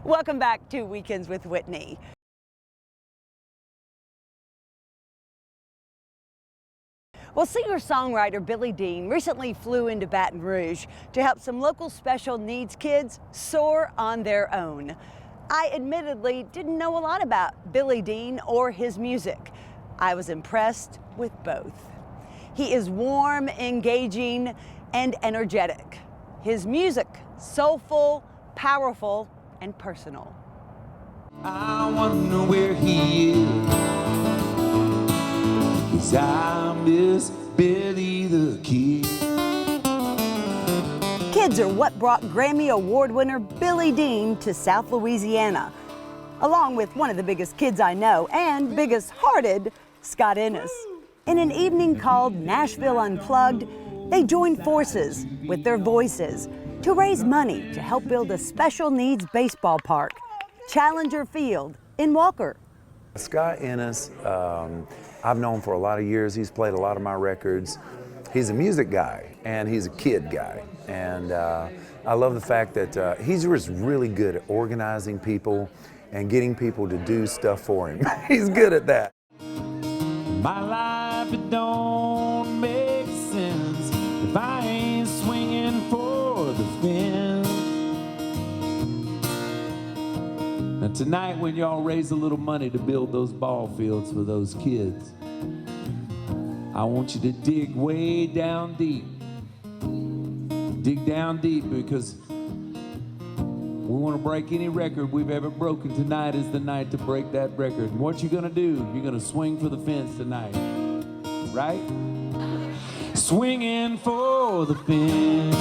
Welcome back to Weekends with Whitney. Well, singer-songwriter Biilly Dean recently flew into Baton Rouge to help some local special needs kids soar on their own. I admittedly didn't know a lot about Biilly Dean or his music. I was impressed with both. He is warm, engaging, and energetic. His music, soulful, powerful, and personal. I wonder where he is. 'Cause I miss Billy the Kid. Kids are what brought Grammy Award winner Biilly Dean to South Louisiana, along with one of the biggest kids I know and biggest hearted, Scott Ennis. In an evening called Nashville Unplugged, they joined forces with their voices to raise money to help build a special needs baseball park, Challenger Field in Walker. Scott Ennis, I've known for a lot of years. He's played a lot of my records. He's a music guy and he's a kid guy. And I love the fact that he's just really good at organizing people and getting people to do stuff for him. He's good at that. My life, it don't make sense if I ain't swinging for the fence. Now tonight, when y'all raise a little money to build those ball fields for those kids, I want you to dig way down deep. Dig down deep, because we want to break any record we've ever broken. Tonight is the night to break that record. And what you're gonna do, you're gonna swing for the fence tonight, right? Swinging for the fence.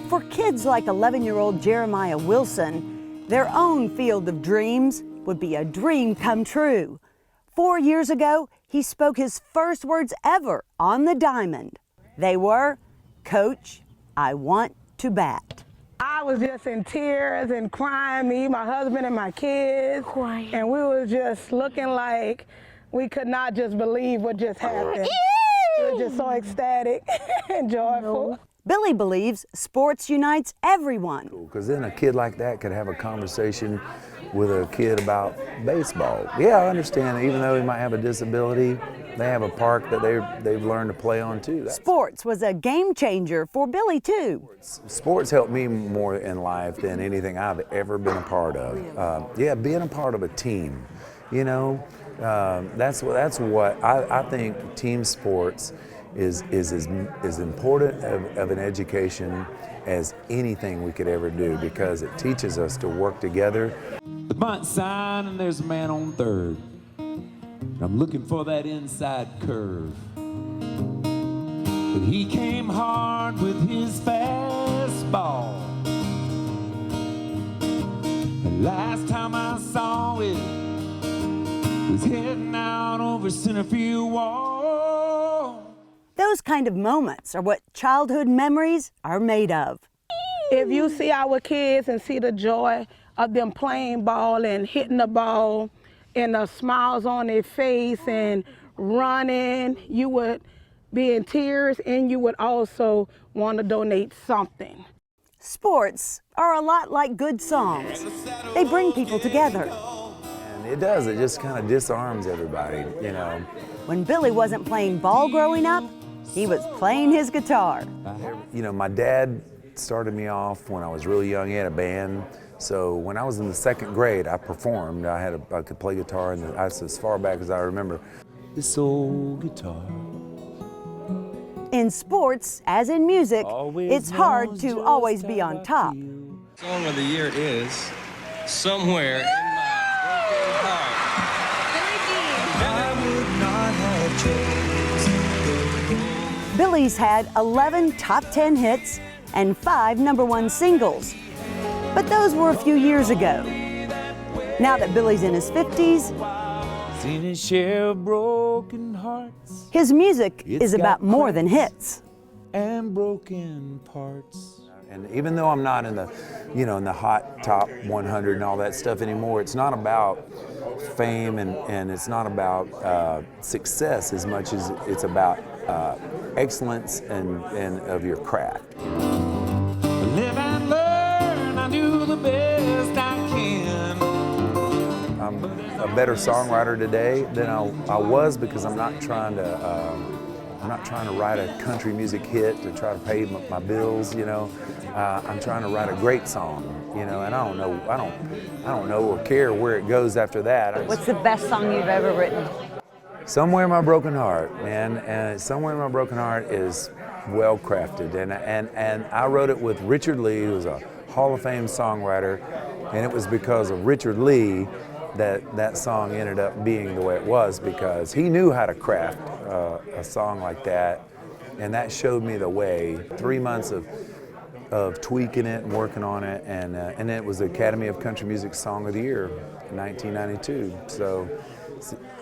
For kids like 11-year-old Jeremiah Wilson, their own field of dreams would be a dream come true. 4 years ago, he spoke his first words ever on the diamond. They were, "Coach, I want to bat." I was just in tears and crying, me, my husband, and my kids. Crying. And we were just looking like we could not just believe what just happened. We were just so ecstatic and joyful. Biilly believes sports unites everyone. Because then a kid like that could have a conversation with a kid about baseball. Yeah, I understand, even though he might have a disability, they have a park that they've learned to play on too. Sports was a game changer for Biilly too. Sports helped me more in life than anything I've ever been a part of. Yeah, being a part of a team, you know, that's what I think team sports is as important of an education as anything we could ever do, because it teaches us to work together. The bunt sign, and there's a man on third. I'm looking for that inside curve. But he came hard with his fastball. The last time I saw it was heading out over center field wall. Those kind of moments are what childhood memories are made of. If you see our kids and see the joy of them playing ball and hitting the ball and the smiles on their face and running, you would be in tears and you would also want to donate something. Sports are a lot like good songs. They bring people together. And it does, it just kind of disarms everybody, you know. When Biilly wasn't playing ball growing up, he was playing his guitar. You know, my dad started me off when I was really young. He had a band. So when I was in the second grade, I performed. I could play guitar, and that's as far back as I remember. This old guitar. In sports, as in music, it's hard to always be on top. Song of the year is Somewhere in My Broken Heart. I would not have chosen. Biilly's had 11 top 10 hits and 5 #1 singles. But those were a few years ago. Now that Biilly's in his 50s, Seen his share of broken hearts his music is about more than hits. and broken parts. And even though I'm not in the, you know, in the hot top 100 and all that stuff anymore, it's not about fame and it's not about success as much as it's about excellence and of your craft. Live and learn, I knew the the best I can. I'm a better songwriter today than I was because I'm not trying to write a country music hit to try to pay my bills, you know. I'm trying to write a great song, you know, and I don't know or care where it goes after that. What's the best song you've ever written? Somewhere in My Broken Heart, man, and Somewhere in My Broken Heart is well crafted, and I wrote it with Richard Lee, who's a Hall of Fame songwriter, and it was because of Richard Lee that song ended up being the way it was, because he knew how to craft a song like that, and that showed me the way. 3 months of tweaking it and working on it, and it was the Academy of Country Music Song of the Year in 1992. So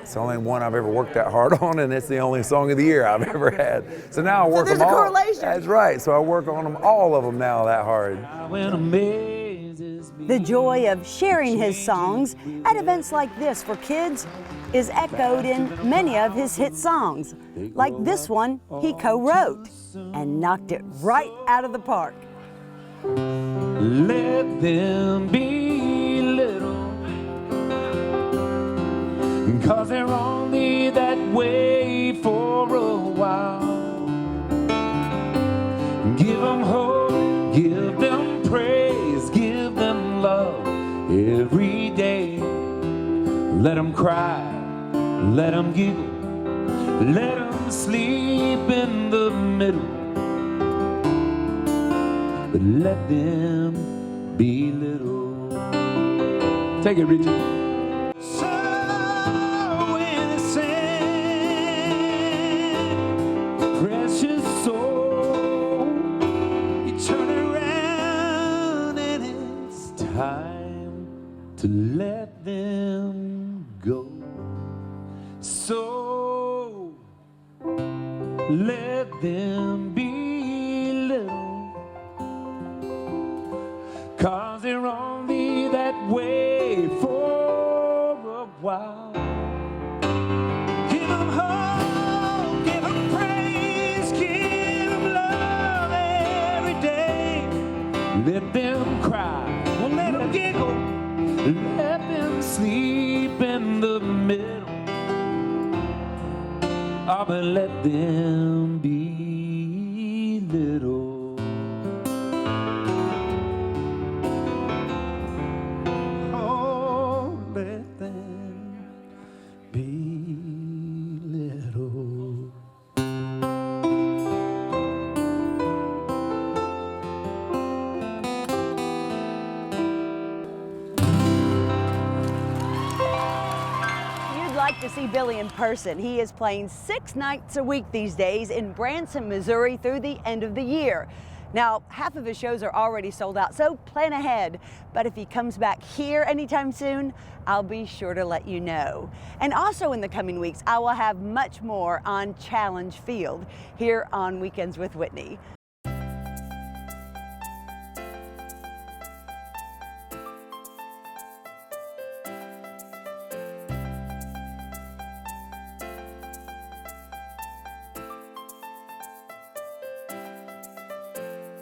it's the only one I've ever worked that hard on, and it's the only Song of the Year I've ever had. So now I work them all. There's a correlation. That's right. So I work on them, all of them now, that hard. The joy of sharing his songs at events like this for kids is echoed in many of his hit songs, like this one he co-wrote and knocked it right out of the park. Let them be little, 'cause they're only that way for a while. Give them hope, give them praise, give them love every day. Let them cry, let them giggle, let them sleep in the middle. But let them be little. Take it, Richie. So innocent, precious soul. You turn around and it's time to let them go. So let them be little, 'cause they're only that way for a while. Give them hope, give them praise, give them love every day. Let them cry, let them giggle, let them sleep in the middle. Oh, but let them be little. Oh, let them be little. Like to see Biilly in person. He is playing 6 nights a week these days in Branson, Missouri through the end of the year. Now, half of his shows are already sold out, so plan ahead. But if he comes back here anytime soon, I'll be sure to let you know. And also in the coming weeks, I will have much more on Challenge Field here on Weekends with Whitney.